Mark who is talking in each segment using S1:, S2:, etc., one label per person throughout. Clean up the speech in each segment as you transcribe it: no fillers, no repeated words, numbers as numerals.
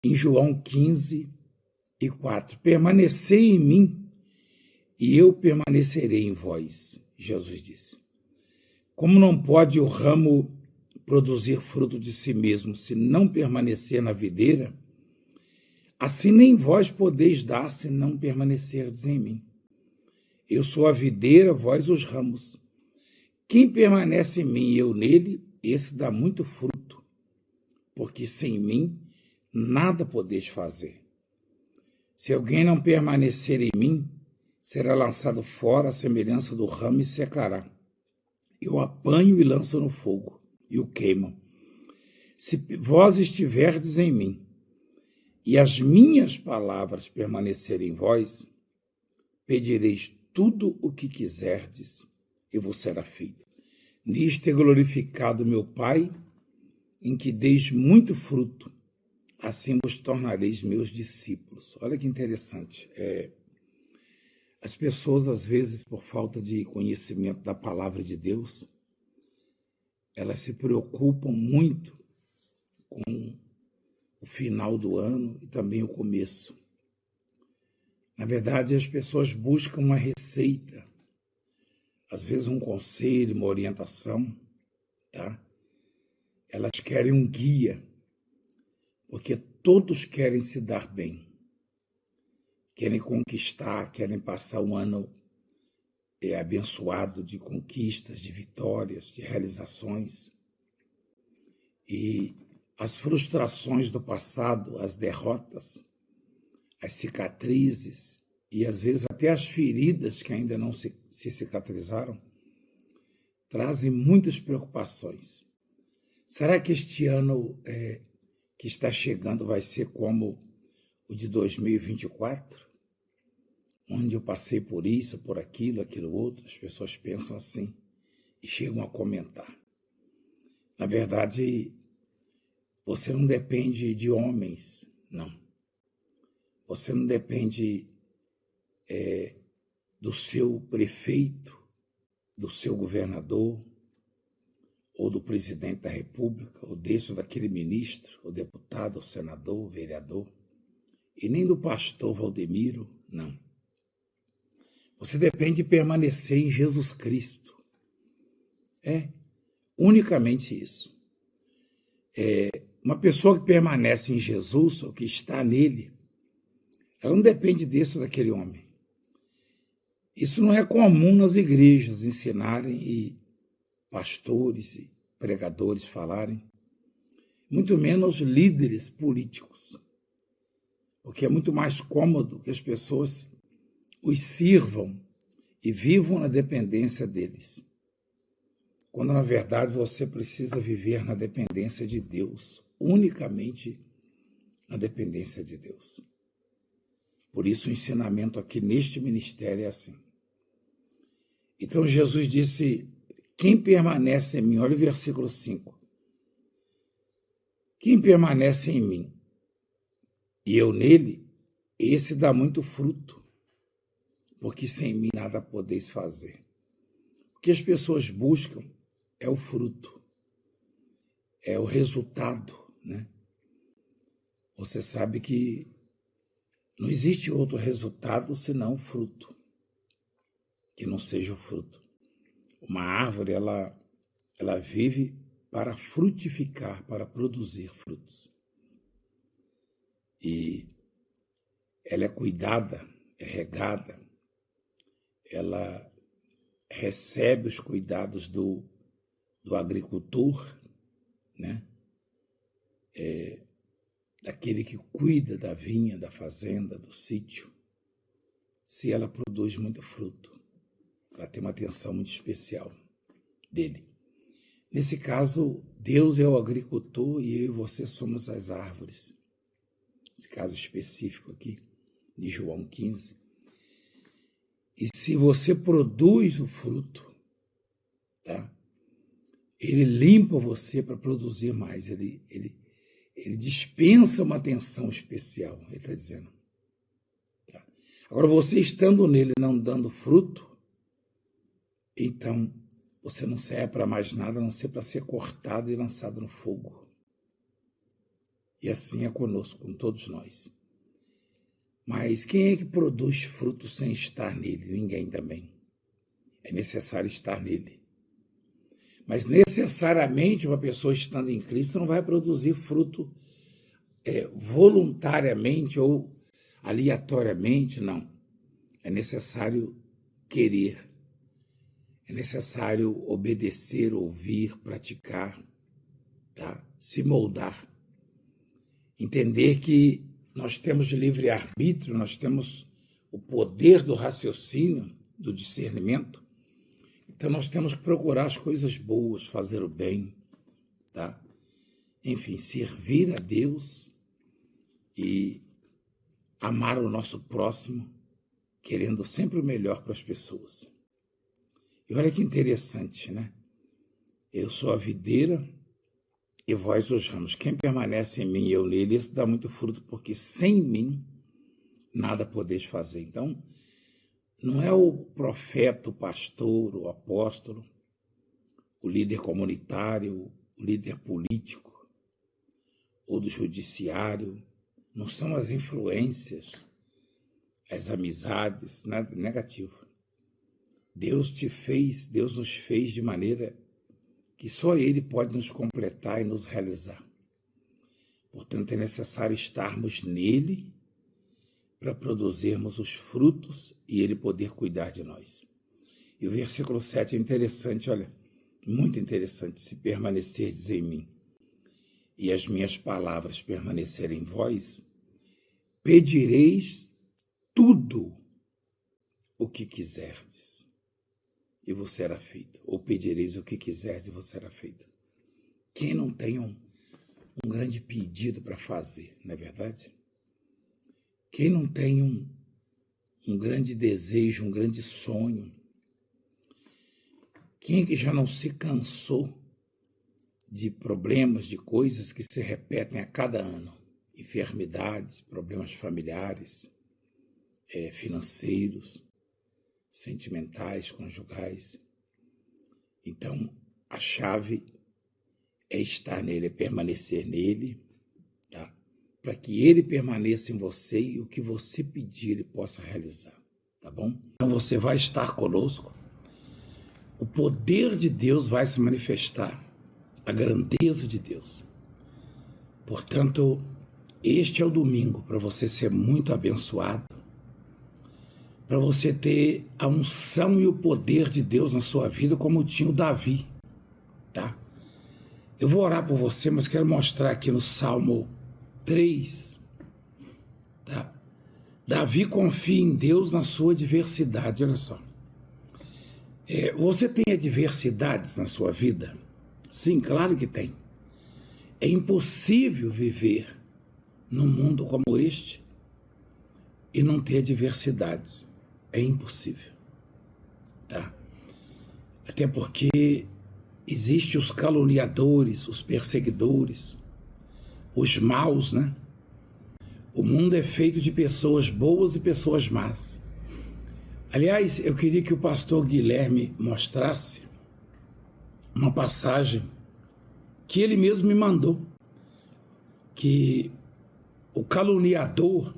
S1: em João 15:4. Permanecei em mim e eu permanecerei em vós, Jesus disse. Como não pode o ramo produzir fruto de si mesmo se não permanecer na videira, assim nem vós podeis dar se não permanecerdes em mim. Eu sou a videira, vós os ramos. Quem permanece em mim e eu nele, esse dá muito fruto, porque sem mim nada podeis fazer. Se alguém não permanecer em mim, será lançado fora à semelhança do ramo e secará. Eu apanho e lanço no fogo, e o queimam. Se vós estiverdes em mim, e as minhas palavras permanecerem em vós, pedireis tudo o que quiserdes, e vos será feito. Nisto é glorificado meu Pai, em que deis muito fruto, assim vos tornareis meus discípulos. Olha que interessante. As pessoas, às vezes, por falta de conhecimento da palavra de Deus, elas se preocupam muito com o final do ano e também o começo. Na verdade, as pessoas buscam uma receita, às vezes um conselho, uma orientação, tá? Elas querem um guia, porque todos querem se dar bem, querem conquistar, querem passar um ano abençoado de conquistas, de vitórias, de realizações. E as frustrações do passado, as derrotas, as cicatrizes e às vezes até as feridas que ainda não se cicatrizaram, trazem muitas preocupações. Será que este ano que está chegando vai ser como o de 2024? Onde eu passei por isso, por aquilo, aquilo outro? As pessoas pensam assim e chegam a comentar. Na verdade, você não depende de homens, não. Você não depende do seu prefeito, do seu governador, ou do presidente da República, ou desse ou daquele ministro, ou deputado, ou senador, ou vereador, e nem do pastor Valdemiro, não. Você depende de permanecer em Jesus Cristo. Unicamente isso. Uma pessoa que permanece em Jesus, ou que está nele, ela não depende desse ou daquele homem. Isso não é comum nas igrejas ensinarem e pastores e pregadores falarem, muito menos líderes políticos, porque é muito mais cômodo que as pessoas os sirvam e vivam na dependência deles, quando na verdade você precisa viver na dependência de Deus, unicamente na dependência de Deus. Por isso o ensinamento aqui neste ministério é assim. Então Jesus disse: quem permanece em mim, olha o versículo 5, quem permanece em mim e eu nele, esse dá muito fruto, porque sem mim nada podeis fazer. O que as pessoas buscam é o fruto, é o resultado, né? Você sabe que não existe outro resultado senão o fruto, que não seja o fruto. Uma árvore, ela vive para frutificar, para produzir frutos. E ela é cuidada, é regada, ela recebe os cuidados do agricultor, né? Daquele que cuida da vinha, da fazenda, do sítio. Se ela produz muito fruto, ela tem uma atenção muito especial dele. Nesse caso, Deus é o agricultor e eu e você somos as árvores. Esse caso específico aqui, de João 15. E se você produz o fruto, tá? Ele limpa você para produzir mais. Ele dispensa uma atenção especial, ele está dizendo. Tá? Agora, você estando nele não dando fruto, então você não serve para mais nada, a não ser para ser cortado e lançado no fogo. E assim é conosco, com todos nós. Mas quem é que produz fruto sem estar nele? Ninguém também. É necessário estar nele. Mas necessariamente uma pessoa estando em Cristo não vai produzir fruto voluntariamente ou aleatoriamente, não. É necessário querer. É necessário obedecer, ouvir, praticar, tá? Se moldar. Entender que nós temos livre-arbítrio, nós temos o poder do raciocínio, do discernimento. Então nós temos que procurar as coisas boas, fazer o bem, tá? Enfim, servir a Deus e amar o nosso próximo, querendo sempre o melhor para as pessoas. E olha que interessante, né? Eu sou a videira e vós os ramos. Quem permanece em mim e eu nele, esse dá muito fruto, porque sem mim nada podeis fazer. Então, não é o profeta, o pastor, o apóstolo, o líder comunitário, o líder político ou do judiciário, não são as influências, as amizades, nada negativo. Deus nos fez de maneira que só Ele pode nos completar e nos realizar. Portanto, é necessário estarmos nele para produzirmos os frutos e Ele poder cuidar de nós. E o versículo 7 é interessante, olha, muito interessante. Se permanecerdes em mim e as minhas palavras permanecerem em vós, pedireis tudo o que quiserdes e vos será feito. Ou pedireis o que quiserdes e vos será feito. Quem não tem um grande pedido para fazer, não é verdade? Quem não tem um grande desejo, um grande sonho? Quem que já não se cansou de problemas, de coisas que se repetem a cada ano? Enfermidades, problemas familiares, financeiros, sentimentais, conjugais. Então, a chave é estar nele, é permanecer nele, tá? Para que ele permaneça em você e o que você pedir ele possa realizar, tá bom? Então você vai estar conosco, o poder de Deus vai se manifestar, a grandeza de Deus. Portanto, este é o domingo para você ser muito abençoado, para você ter a unção e o poder de Deus na sua vida, como tinha o Davi, tá? Eu vou orar por você, mas quero mostrar aqui no Salmo 3, tá? Davi confia em Deus na sua adversidade, olha só. Você tem adversidades na sua vida? Sim, claro que tem. É impossível viver num mundo como este e não ter adversidades. É impossível, tá? Até porque existem os caluniadores, os perseguidores, os maus, né? O mundo é feito de pessoas boas e pessoas más. Aliás, eu queria que o pastor Guilherme mostrasse uma passagem que ele mesmo me mandou, que o caluniador,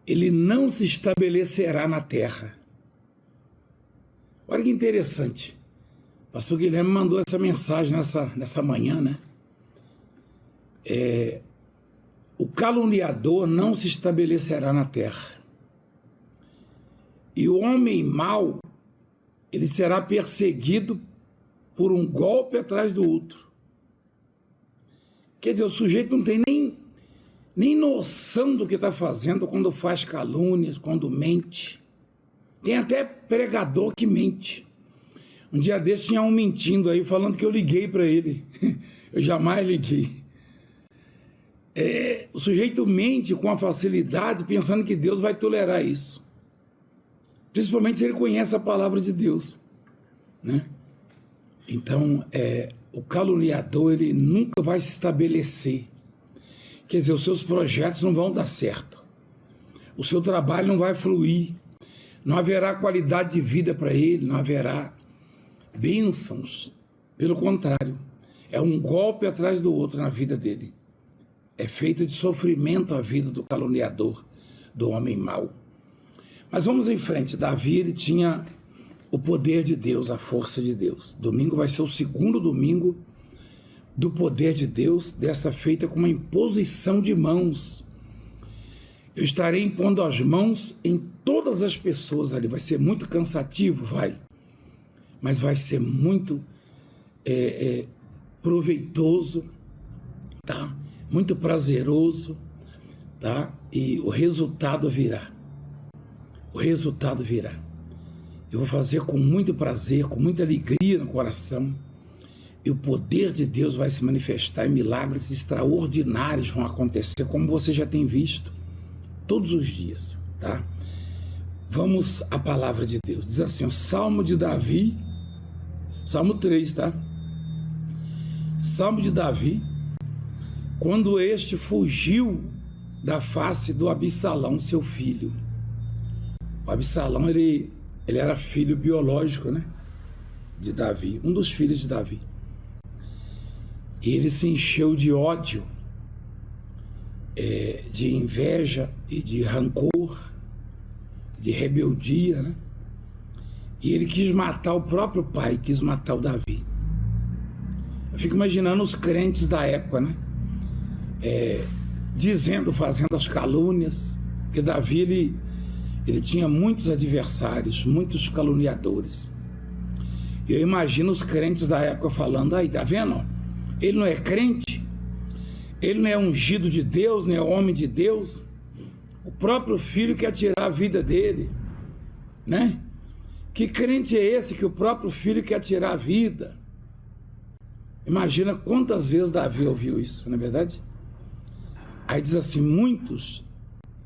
S1: ele não se estabelecerá na terra. Olha que interessante. O pastor Guilherme mandou essa mensagem nessa manhã, né? O caluniador não se estabelecerá na terra. E o homem mau, ele será perseguido por um golpe atrás do outro. Quer dizer, o sujeito não tem nem noção do que está fazendo quando faz calúnias, quando mente. Tem até pregador que mente. Um dia desse tinha um mentindo aí, falando que eu liguei para ele. Eu jamais liguei. O sujeito mente com a facilidade, pensando que Deus vai tolerar isso. Principalmente se ele conhece a palavra de Deus, né? Então, o caluniador, ele nunca vai se estabelecer. Quer dizer, os seus projetos não vão dar certo. O seu trabalho não vai fluir. Não haverá qualidade de vida para ele, não haverá bênçãos. Pelo contrário, é um golpe atrás do outro na vida dele. É feita de sofrimento a vida do caluniador, do homem mau. Mas vamos em frente. Davi, ele tinha o poder de Deus, a força de Deus. Domingo vai ser o segundo domingo do poder de Deus, desta feita com uma imposição de mãos. Eu estarei impondo as mãos em todas as pessoas ali. Vai ser muito cansativo, vai. Mas vai ser muito proveitoso, tá? Muito prazeroso, tá? E o resultado virá. O resultado virá. Eu vou fazer com muito prazer, com muita alegria no coração. E o poder de Deus vai se manifestar e milagres extraordinários vão acontecer, como você já tem visto todos os dias, tá? Vamos à palavra de Deus. Diz assim, o Salmo de Davi, Salmo 3, tá? Salmo de Davi, quando este fugiu da face do Absalão, seu filho. O Absalão, ele era filho biológico, né? De Davi, um dos filhos de Davi. E ele se encheu de ódio, de inveja e de rancor, de rebeldia, né? E ele quis matar o próprio pai, quis matar o Davi. Eu fico imaginando os crentes da época, né? Dizendo, fazendo as calúnias, que Davi, ele tinha muitos adversários, muitos caluniadores. Eu imagino os crentes da época falando, aí, tá vendo? Ele não é crente, ele não é ungido de Deus, não é homem de Deus. O próprio filho quer tirar a vida dele, né? Que crente é esse que o próprio filho quer tirar a vida? Imagina quantas vezes Davi ouviu isso, não é verdade? Aí diz assim, muitos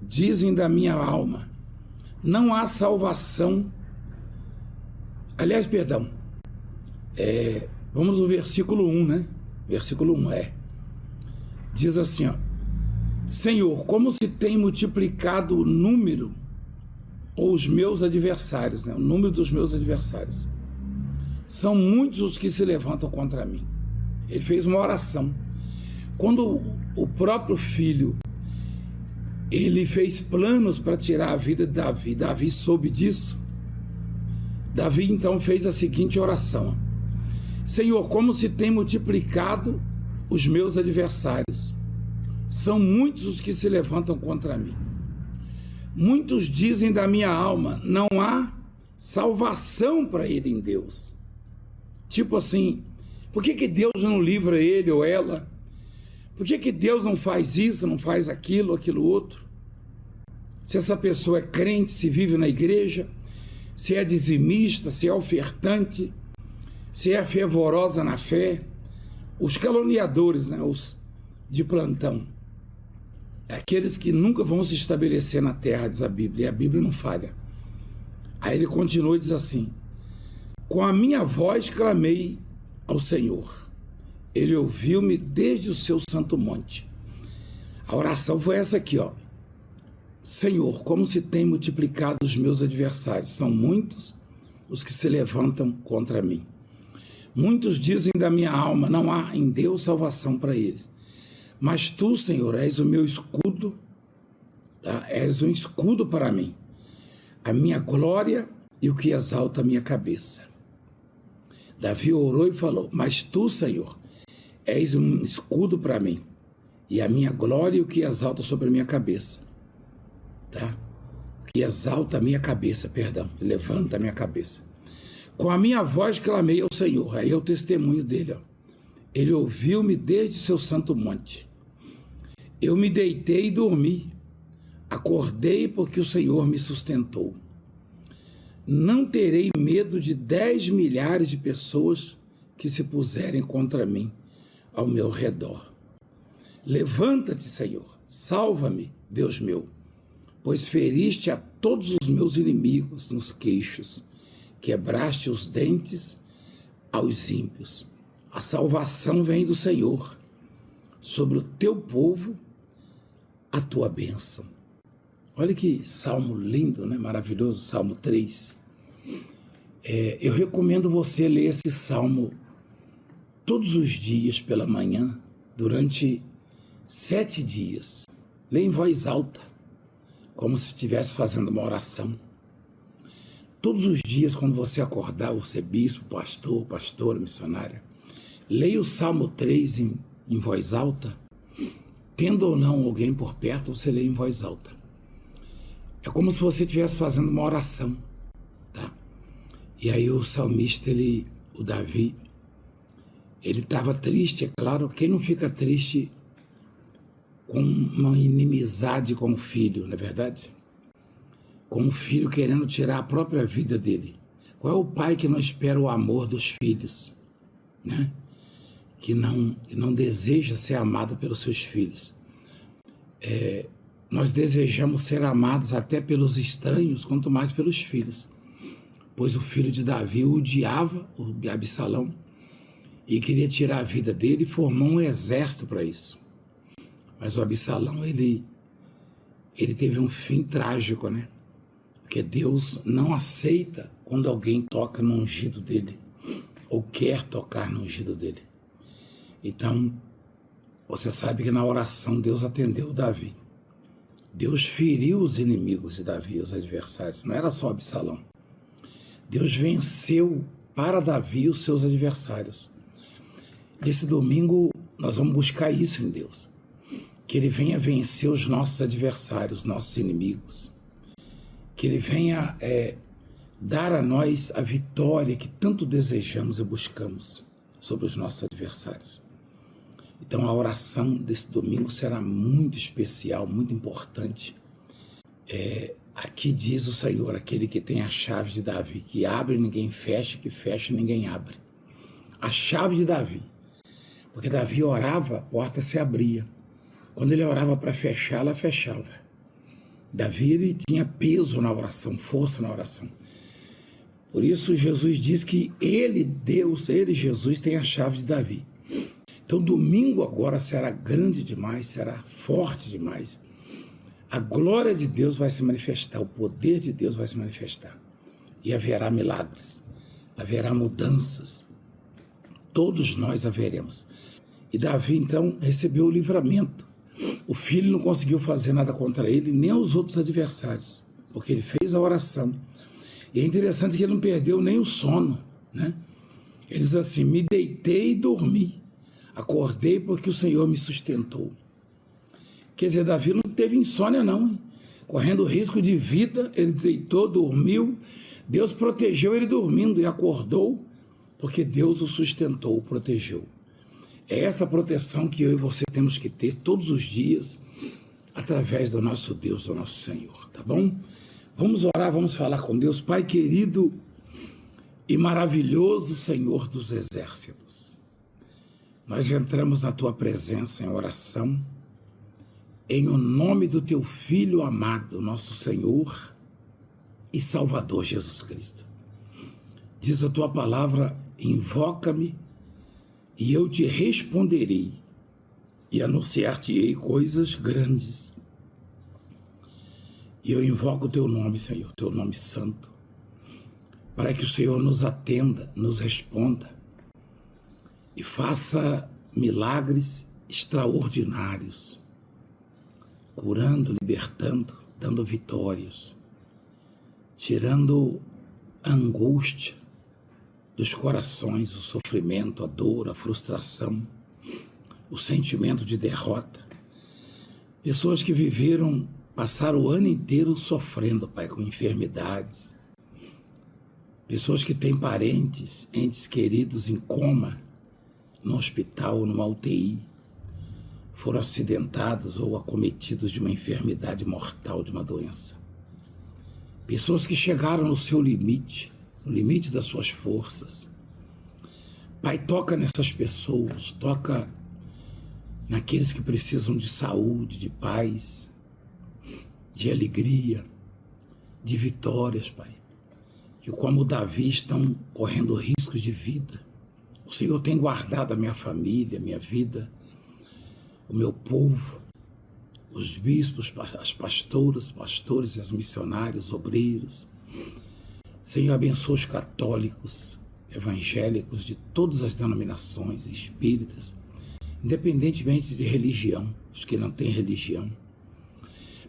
S1: dizem da minha alma, não há salvação. Aliás, perdão, vamos no versículo 1, né? Versículo 1 diz assim, ó, Senhor, como se tem multiplicado o número, ou os meus adversários, né? O número dos meus adversários. São muitos os que se levantam contra mim. Ele fez uma oração. Quando o próprio filho, ele fez planos para tirar a vida de Davi, Davi soube disso. Davi então fez a seguinte oração, ó, Senhor, como se tem multiplicado os meus adversários. São muitos os que se levantam contra mim. Muitos dizem da minha alma, não há salvação para ele em Deus. Tipo assim, por que Deus não livra ele ou ela? Por que Deus não faz isso, não faz aquilo, aquilo outro? Se essa pessoa é crente, se vive na igreja, se é dizimista, se é ofertante, se é fervorosa na fé, os caluniadores, né, os de plantão, aqueles que nunca vão se estabelecer na terra, diz a Bíblia, e a Bíblia não falha. Aí ele continua e diz assim, com a minha voz clamei ao Senhor, ele ouviu-me desde o seu santo monte. A oração foi essa aqui, ó, Senhor, como se tem multiplicado os meus adversários, são muitos os que se levantam contra mim. Muitos dizem da minha alma, não há em Deus salvação para ele. Mas tu, Senhor, és o meu escudo, tá? És um escudo para mim, a minha glória e o que exalta a minha cabeça. Davi orou e falou, mas tu, Senhor, és um escudo para mim, e a minha glória e o que exalta sobre a minha cabeça. Tá? O que exalta a minha cabeça, perdão, levanta a minha cabeça. Com a minha voz clamei ao Senhor, aí é o testemunho dele, ó. Ele ouviu-me desde seu santo monte. Eu me deitei e dormi, acordei porque o Senhor me sustentou. Não terei medo de 10 milhares de pessoas que se puserem contra mim ao meu redor. Levanta-te, Senhor, salva-me, Deus meu, pois feriste a todos os meus inimigos nos queixos, quebraste os dentes aos ímpios. A salvação vem do Senhor, sobre o teu povo a tua bênção. Olha que salmo lindo, né? Maravilhoso, Salmo 3. Eu recomendo você ler esse salmo todos os dias pela manhã, durante 7 dias. Leia em voz alta, como se estivesse fazendo uma oração. Todos os dias, quando você acordar, você é bispo, pastor, pastora, missionária, leia o Salmo 3 em voz alta. Tendo ou não alguém por perto, você lê em voz alta. É como se você estivesse fazendo uma oração, tá? E aí o salmista, o Davi, ele estava triste, é claro. Quem não fica triste com uma inimizade com o filho, não é verdade? Com o filho querendo tirar a própria vida dele. Qual é o pai que não espera o amor dos filhos, né? Que não deseja ser amado pelos seus filhos. Nós desejamos ser amados até pelos estranhos, quanto mais pelos filhos. Pois o filho de Davi odiava o Absalão e queria tirar a vida dele e formou um exército para isso. Mas o Absalão, ele teve um fim trágico, né? Porque Deus não aceita quando alguém toca no ungido dele, ou quer tocar no ungido dele. Então, você sabe que na oração Deus atendeu Davi. Deus feriu os inimigos de Davi, os adversários. Não era só Absalão. Deus venceu para Davi os seus adversários. Nesse domingo, nós vamos buscar isso em Deus. Que Ele venha vencer os nossos adversários, nossos inimigos. Que Ele venha dar a nós a vitória que tanto desejamos e buscamos sobre os nossos adversários. Então a oração desse domingo será muito especial, muito importante. Aqui diz o Senhor, aquele que tem a chave de Davi, que abre e ninguém fecha, que fecha e ninguém abre. A chave de Davi. Porque Davi orava, a porta se abria. Quando ele orava para fechar, ela fechava. Davi, ele tinha peso na oração, força na oração. Por isso Jesus diz que Jesus, tem a chave de Davi. Então domingo agora será grande demais, será forte demais. A glória de Deus vai se manifestar, o poder de Deus vai se manifestar. E haverá milagres, haverá mudanças. Todos nós haveremos. E Davi então recebeu o livramento. O filho não conseguiu fazer nada contra ele, nem os outros adversários, porque ele fez a oração. E é interessante que ele não perdeu nem o sono, né? Ele diz assim: me deitei e dormi, acordei porque o Senhor me sustentou. Quer dizer, Davi não teve insônia não, hein? Correndo risco de vida, ele deitou, dormiu, Deus protegeu ele dormindo e acordou, porque Deus o sustentou, o protegeu. É essa proteção que eu e você temos que ter todos os dias, através do nosso Deus, do nosso Senhor, tá bom? Vamos orar, vamos falar com Deus. Pai querido e maravilhoso Senhor dos exércitos, nós entramos na Tua presença em oração, em o nome do Teu Filho amado, nosso Senhor e Salvador Jesus Cristo. Diz a Tua palavra: invoca-me e eu te responderei e anunciar-te-ei coisas grandes. E eu invoco o Teu nome, Senhor, Teu nome santo, para que o Senhor nos atenda, nos responda e faça milagres extraordinários, curando, libertando, dando vitórias, tirando a angústia dos corações, o sofrimento, a dor, a frustração, o sentimento de derrota. Pessoas que passaram o ano inteiro sofrendo, Pai, com enfermidades. Pessoas que têm parentes, entes queridos em coma, no hospital, numa UTI, foram acidentados ou acometidos de uma enfermidade mortal, de uma doença. Pessoas que chegaram no seu limite, no limite das suas forças. Pai, toca nessas pessoas, toca naqueles que precisam de saúde, de paz, de alegria, de vitórias, Pai. Que como Davi estão correndo riscos de vida. O Senhor tem guardado a minha família, a minha vida, o meu povo, os bispos, as pastoras, pastores, os missionários, obreiros. Senhor, abençoa os católicos, evangélicos de todas as denominações, espíritas, independentemente de religião, os que não têm religião.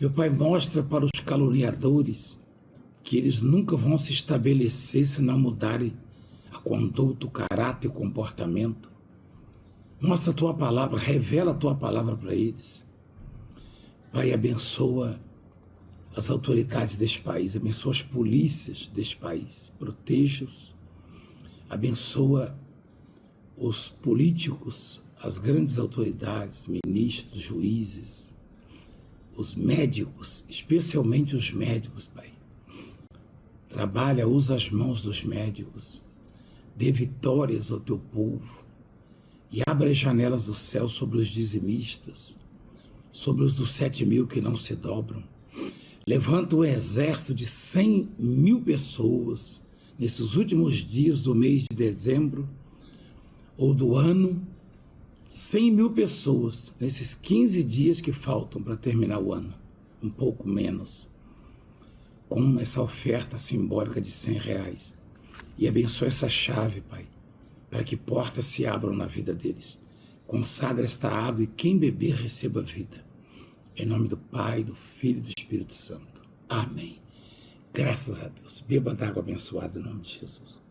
S1: Meu Pai, mostra para os caluniadores que eles nunca vão se estabelecer se não mudarem a conduta, o caráter e o comportamento. Mostra a Tua palavra, revela a Tua palavra para eles. Pai, abençoa as autoridades deste país, abençoa as polícias deste país, proteja-os, abençoa os políticos, as grandes autoridades, ministros, juízes, os médicos, especialmente os médicos, Pai. Trabalha, usa as mãos dos médicos, dê vitórias ao Teu povo e abra as janelas do céu sobre os dizimistas, sobre os dos 7.000 que não se dobram. Levanta um exército de 100.000 pessoas nesses últimos dias do mês de dezembro ou do ano, 100.000 pessoas nesses 15 dias que faltam para terminar o ano, um pouco menos, com essa oferta simbólica de R$100. E abençoa essa chave, Pai, para que portas se abram na vida deles. Consagra esta água e quem beber receba vida. Em nome do Pai, do Filho e do Espírito Santo. Amém. Graças a Deus. Beba d'água abençoada em nome de Jesus.